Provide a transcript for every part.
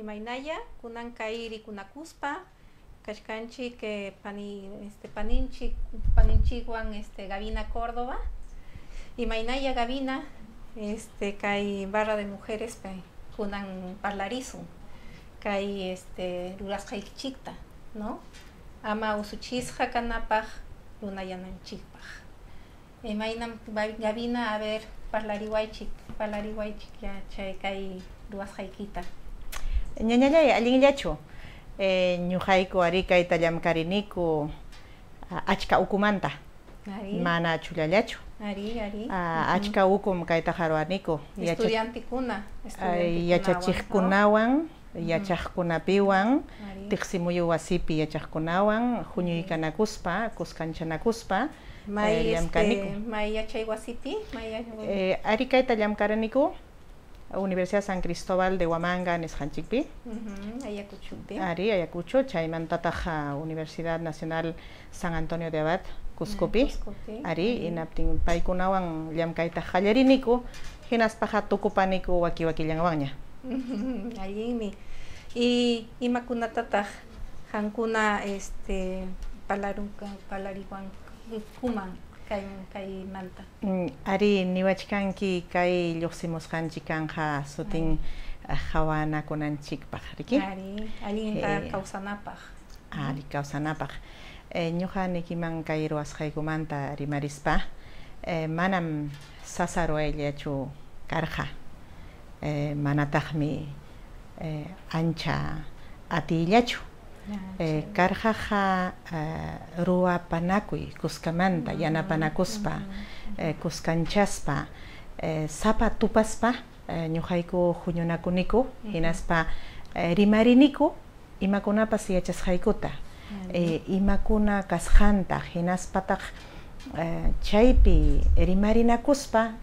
imaynaya kunan kairi kunakuspa kashkanchik paninchikwan Gavina Córdoba imaynaya Gavina kay barra de mujeres kunan parlarisun kay rurasqaykichikta no ama usuchisqa kanapaq runayananchikpaq imaynam Gavina a ver parlariwaychik ya chay kay ruwasqaykita ñañallay allinllachu ñuqayku ari kayta llamkariniku achka ukumanta mana chullallachu achka ukum kayta harwaniku estudiantikuna yachachiqkunawan yachaqkunapiwan tiqsimuyu wasipi yachaqkunawan huñuykanakuspa kuskanchanakuspa may yachay wasipi ari kayta llamkaraniku Universidad San Cristóbal de Huamanga nisqanchikpi Ayacuchupi ari Ayacucho chaymantataq Universidad Nacional San Antonio de Abad Cuscopi ari inaptin paykunawan llamkayta qallariniku hinaspaqa tukupaniku wakillawanña allinmi y imakunatataq qankuna palariwan kuman kay manta ari niwachkanki kay lluqsimusqanchik kanja sutin hawanakunanchikpaq riki ari allinta kawsanapaq ñuqa nikiman kay ruwasqaykumanta rimarispa manam sasaruayllachu karqa manataqmi ancha atillachu karqaqa ruwapanakuy kuskamanta yanapanakuspa kuskanchaspa sapa tupaspa ñuqayku huñunakuniku hinaspa rimariniku imakunapas yachasqaykuta imakuna kasqanta hinaspataq chaypi rimarinakuspa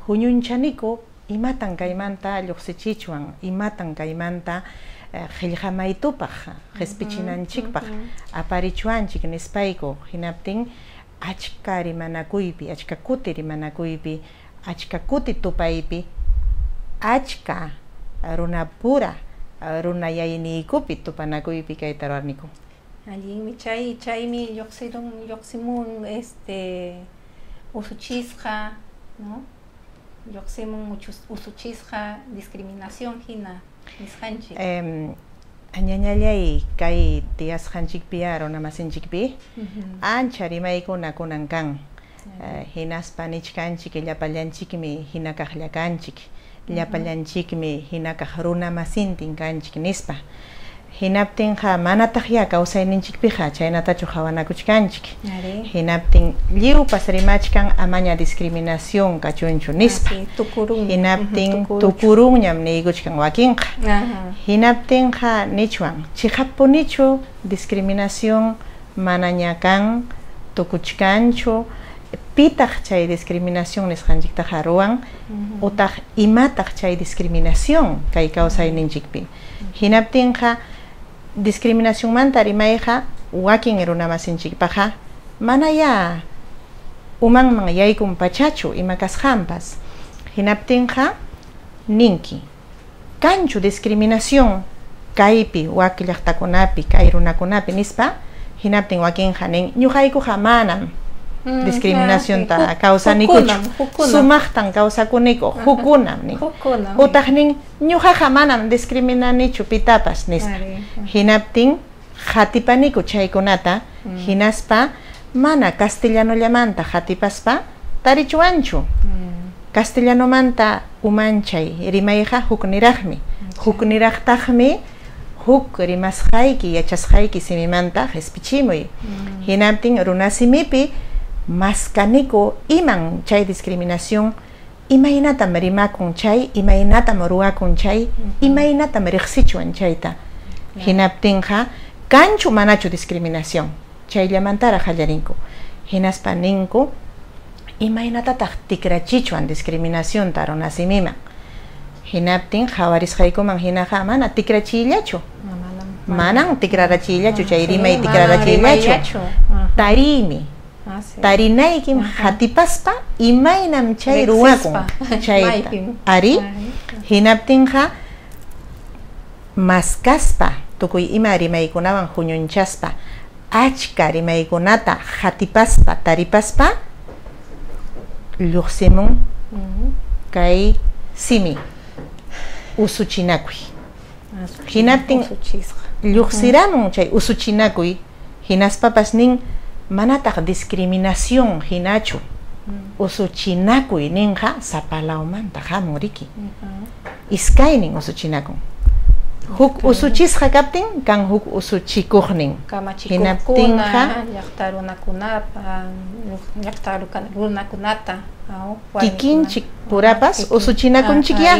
huñunchaniku imatan kaymanta lluqsichichwan imatan kaymanta qillqamaytupaq qhispichinanchikpaq aparichuanchik nispayku hinaptin achka rimanakuypi achka kuti rimanakuypi achka kuti tupaypi achka runapura runayayniykupi tupanakuypi kayta ruwarniku allinmi chaymi lluqsimun usuchisqa no lluqsimun usuchisqa discriminación hina nisqanchik ñañallay kay tiyasqanchikpi runamasinchikpi ancha rimaykuna kunan kan hinaspa nichkanchik llapallanchikmi hina kaqlla kanchik llapallanchikmi hina kaq runamasintin kanchik nispa hinaptinqa manataq ya kawsayninchikpiqa chaynatachu hawanakuchkanchik hinaptin lliwpas rimachkan amaña discriminación kachunchu nispa hinaptin tukurunñam niykuchkan wakinqa hinaptinqa nichwan chiqapunichu discriminación manaña kan tukuchkanchu pitaq chay discriminación nisqanchiktaqa ruwan utaq imataq chay discriminación kay kawsayninchikpi hinaptinqa discriminación manta rimayqa wakin runamasinchikpaqa manaya umanman yaykun pachachu ima kasqanpas hinaptinqa ninki kanchu discriminación kaypi wak llaqtakunapi kay runakunapi nispa hinaptin wakinqa nin ñuqaykuqa manam discriminación ta kawsanikuchu sumaqtan kawsakuniku hukunam nin utaq nin ñuqaqa manam discriminanichu pitapas nispa hinaptin qhatipaniku chaykunata hinaspa mana castellanollamanta qhatipaspa tarichuanchu castellanomanta umanchay rimayqa hukniraqtaqmi huk rimasqayki yachasqayki simimanta qhispichimuy hinaptin runasimipi maskaniku iman chay discriminación imaynatam rimakun chay imaynatam ruwakun chay imaynatam riqsichuan chayta hinaptinqa kanchu manachu discriminación chayllamantara qallarinku hinaspa ninku imaynatataq tikrachichuan discriminación ta runasimiman hinaptin hawarisqaykuman hinaqa mana tikrachillachu manan tikrarachillachu chay rimay tikrarachillachu tarimi tarinaykim hatipaspa imaynam chay ruwakun chayta ari hinaptinqa maskaspa tukuy ima rimaykunawan huñunchaspa achka rimaykunata hatipaspa taripaspa lluqsimun kay simi usuchinakuy hinaptin lluqsiramun chay usuchinakuy hinaspapas nin manataq discriminación hinachu usuchinakuy ninqa sapalawmanta hamun riki iskaynin usuchinakun huk usuchisqa kaptin kan huk usuchikuqnin hinaptinqa llaqta runakunata kikinchik purapas usuchinakunchikya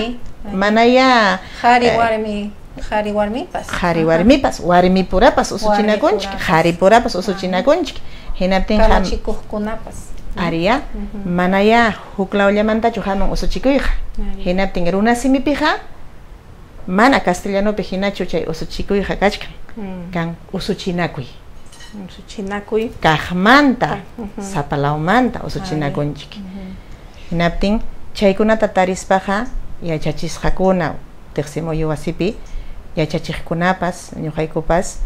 manaya qhari warmipas warmi purapas usuchinakunchik qhari purapas usuchinakunchik hinaptinqa kamachikuqkunapas ariya manaya huklawllamantachu hamun usuchikuyqa hinaptin runa simipiqa mana castellanopi hinachu chay usuchikuyqa kachkan kan usuchinakuy kaqmanta sapalawmanta usuchinakunchik hinaptin chaykunata tarispaqa yachachisqakuna tiqsimuyu wasipi yachachiqkunapas ñuqaykupas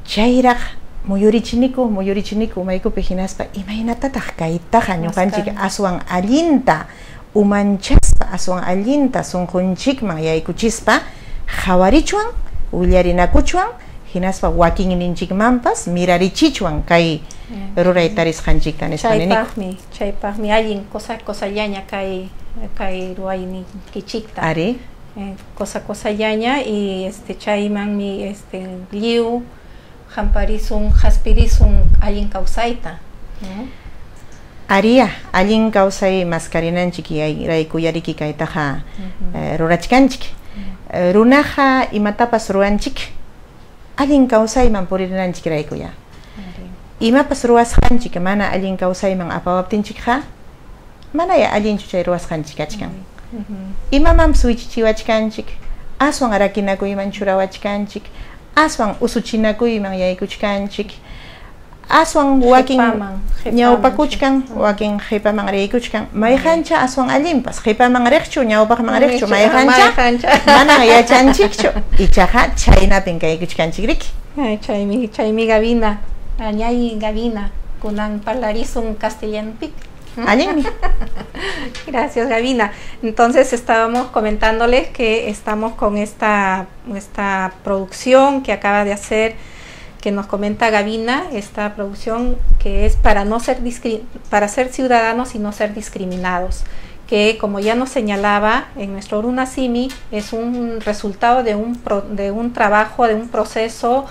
chayraq muyurichiniku maykupi hinaspa imaynatataq kaytaqa ñuqanchik aswan allinta umanchaspa aswan allinta sunqunchikman yaykuchispa qhawarichwan willarinakuchwan hinaspa wakinninchikmanpas mirarichichwan kay ruray tarisqanchikta nispa niniku chaypaqmi allin kosallaña kay ruwayninkichikta ari kosallaña y chaymanmi lliw hamparisun haspirisun allin kawsayta ariya allin kawsay mascarinanchik rayku yariki kaytaqa rurachkanchik runaqa imatapas ruranchik allin kawsayman puririnanchik raykuya imapas ruwasqanchik mana allin kawsayman apawaptinchikqa manaya allinchu chay ruwasqanchik achkan imamanpas wichichiwachkanchik aswan arakinakuyman churawachkanchik aswan usuchinakuyman yaykuchkanchik aswan wakin ñawpakuchkan wakin qipaman riykuchkan mayqancha aswan allinpas qipaman riqchu ñawpaqman riqchu mayqancha mana yachanchikchu ichaqa chaynapin kaykuchkanchik riki chaymi Gavina ñay Gavina kunan parlarisun castellanopik allinmi. Gracias, Gavina. Entonces estábamos comentándoles que estamos con esta producción que acaba de hacer, que nos comenta Gavina, esta producción que es para ser ciudadanos y no ser discriminados, que como ya nos señalaba en nuestro Runasimi es un resultado de un trabajo, de un proceso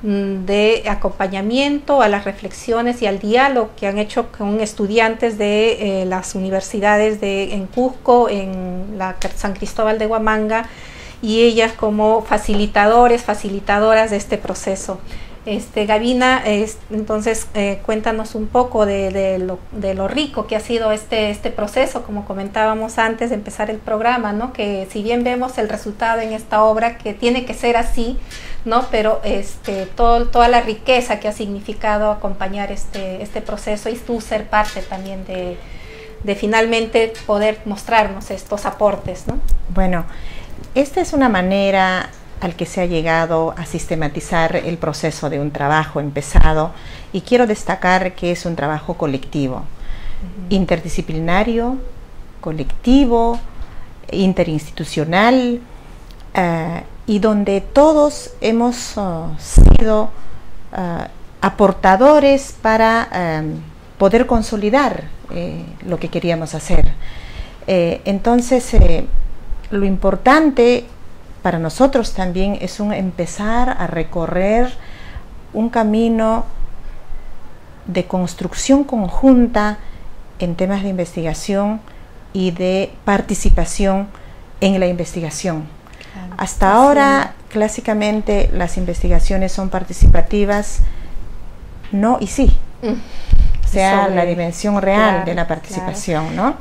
de acompañamiento a las reflexiones y al diálogo que han hecho con estudiantes de las universidades en Cusco, en la San Cristóbal de Huamanga, y ellas como facilitadoras de este proceso. Gavina, entonces cuéntanos un poco de lo rico que ha sido este proceso, como comentábamos antes de empezar el programa, ¿no? Que si bien vemos el resultado en esta obra, que tiene que ser así, ¿no? Pero toda la riqueza que ha significado acompañar este proceso y tú ser parte también de finalmente poder mostrarnos estos aportes, ¿no? Bueno, esta es una manera al que se ha llegado a sistematizar el proceso de un trabajo empezado, y quiero destacar que es un trabajo colectivo, interdisciplinario, colectivo, interinstitucional, y donde todos hemos sido aportadores para poder consolidar lo que queríamos hacer. Entonces, lo importante para nosotros también es empezar a recorrer un camino de construcción conjunta en temas de investigación y de participación en la investigación. Hasta ahora, clásicamente, las investigaciones son participativas, no y sí, o sea, la dimensión real de la participación, ¿no?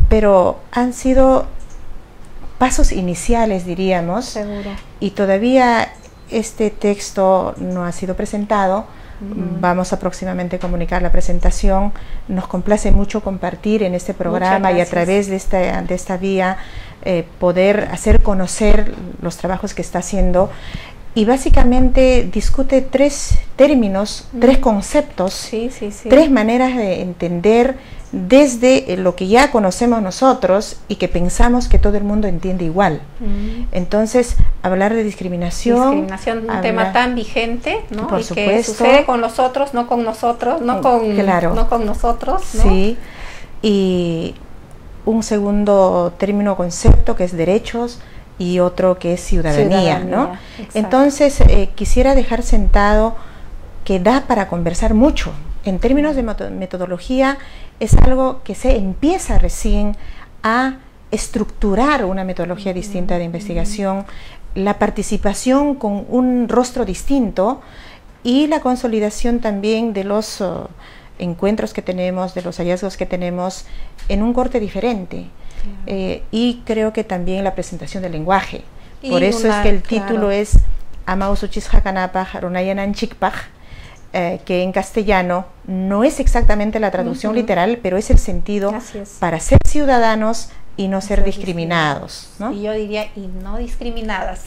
Pero han sido pasos iniciales, diríamos. Seguro. Y todavía este texto no ha sido presentado. Vamos a próximamente comunicar la presentación. Nos complace mucho compartir en este programa y a través de esta vía poder hacer conocer los trabajos que está haciendo. Y básicamente discute 3 términos, 3 conceptos, 3 maneras de entender desde lo que ya conocemos nosotros y que pensamos que todo el mundo entiende igual. Entonces, hablar de discriminación, un tema tan vigente, ¿no? Por y supuesto, que sucede con los otros, no con nosotros, no con nosotros, ¿no? Sí, y un segundo término concepto que es derechos, y otro que es ciudadanía, ¿no? Exacto. Entonces, quisiera dejar sentado que da para conversar mucho. En términos de metodología, es algo que se empieza recién a estructurar una metodología distinta de investigación, la participación con un rostro distinto y la consolidación también de los encuentros que tenemos, de los hallazgos que tenemos en un corte diferente. Y creo que también la presentación del lenguaje. Por eso es que el título es Amausuchis Hakanapaj Runayanan Chikpaj, que en castellano no es exactamente la traducción literal, pero es el sentido para ser ciudadanos y no ser discriminados, ¿no? Y yo diría, y no discriminadas.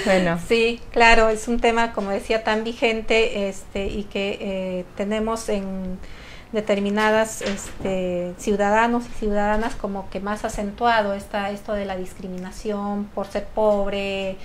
Bueno. Sí, claro, es un tema, como decía, tan vigente y que tenemos en determinadas ciudadanos y ciudadanas como que más acentuado esto de la discriminación por ser pobre,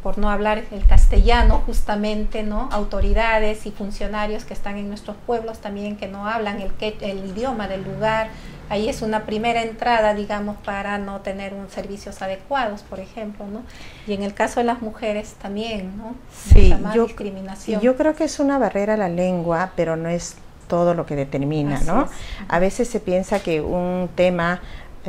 por no hablar el castellano justamente, ¿no? Autoridades y funcionarios que están en nuestros pueblos también que no hablan el idioma del lugar. Ahí es una primera entrada, digamos, para no tener servicios adecuados, por ejemplo, ¿no? Y en el caso de las mujeres también, ¿no? Sí, discriminación. Yo creo que es una barrera la lengua, pero no es todo lo que determina, ¿no? A veces se piensa que un tema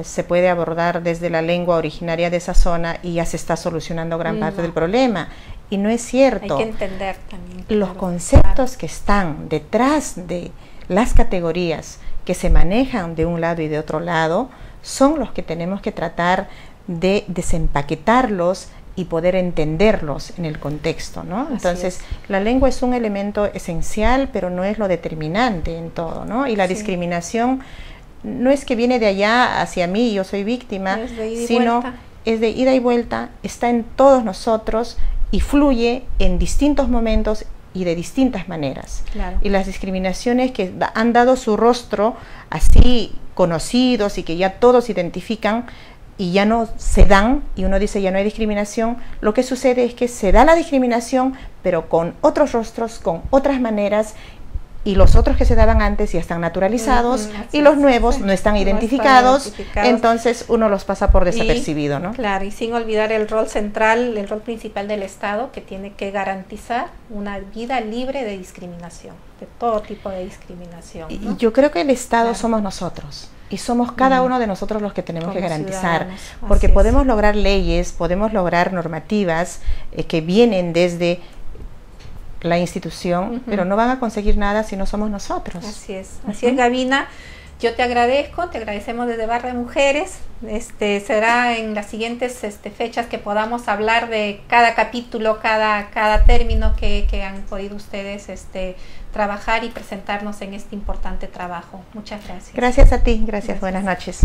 se puede abordar desde la lengua originaria de esa zona y ya se está solucionando gran parte del problema. Y no es cierto. Hay que entender también. Los conceptos que están detrás de las categorías que se manejan de un lado y de otro lado son los que tenemos que tratar de desempaquetarlos y poder entenderlos en el contexto, ¿no? Entonces, la lengua es un elemento esencial, pero no es lo determinante en todo, ¿no? Y la discriminación no es que viene de allá hacia mí y yo soy víctima, sino es de ida y vuelta, está en todos nosotros y fluye en distintos momentos y de distintas maneras. Claro. Y las discriminaciones que han dado su rostro así conocidos y que ya todos identifican, y ya no se dan, y uno dice ya no hay discriminación, lo que sucede es que se da la discriminación, pero con otros rostros, con otras maneras, y los otros que se daban antes ya están naturalizados, y los nuevos no están identificados, entonces uno los pasa por desapercibido, ¿no? Claro, y sin olvidar el rol central, el rol principal del Estado, que tiene que garantizar una vida libre de discriminación, de todo tipo de discriminación, ¿no? Y yo creo que el Estado somos nosotros. Y somos cada uno de nosotros los que tenemos que garantizar, porque podemos lograr leyes, podemos lograr normativas que vienen desde la institución, pero no van a conseguir nada si no somos nosotros. Así es, Gavina. Yo te agradecemos desde Barra de Mujeres. Será en las siguientes fechas que podamos hablar de cada capítulo, cada término que han podido ustedes trabajar y presentarnos en este importante trabajo. Muchas gracias. Gracias a ti, gracias. Buenas noches.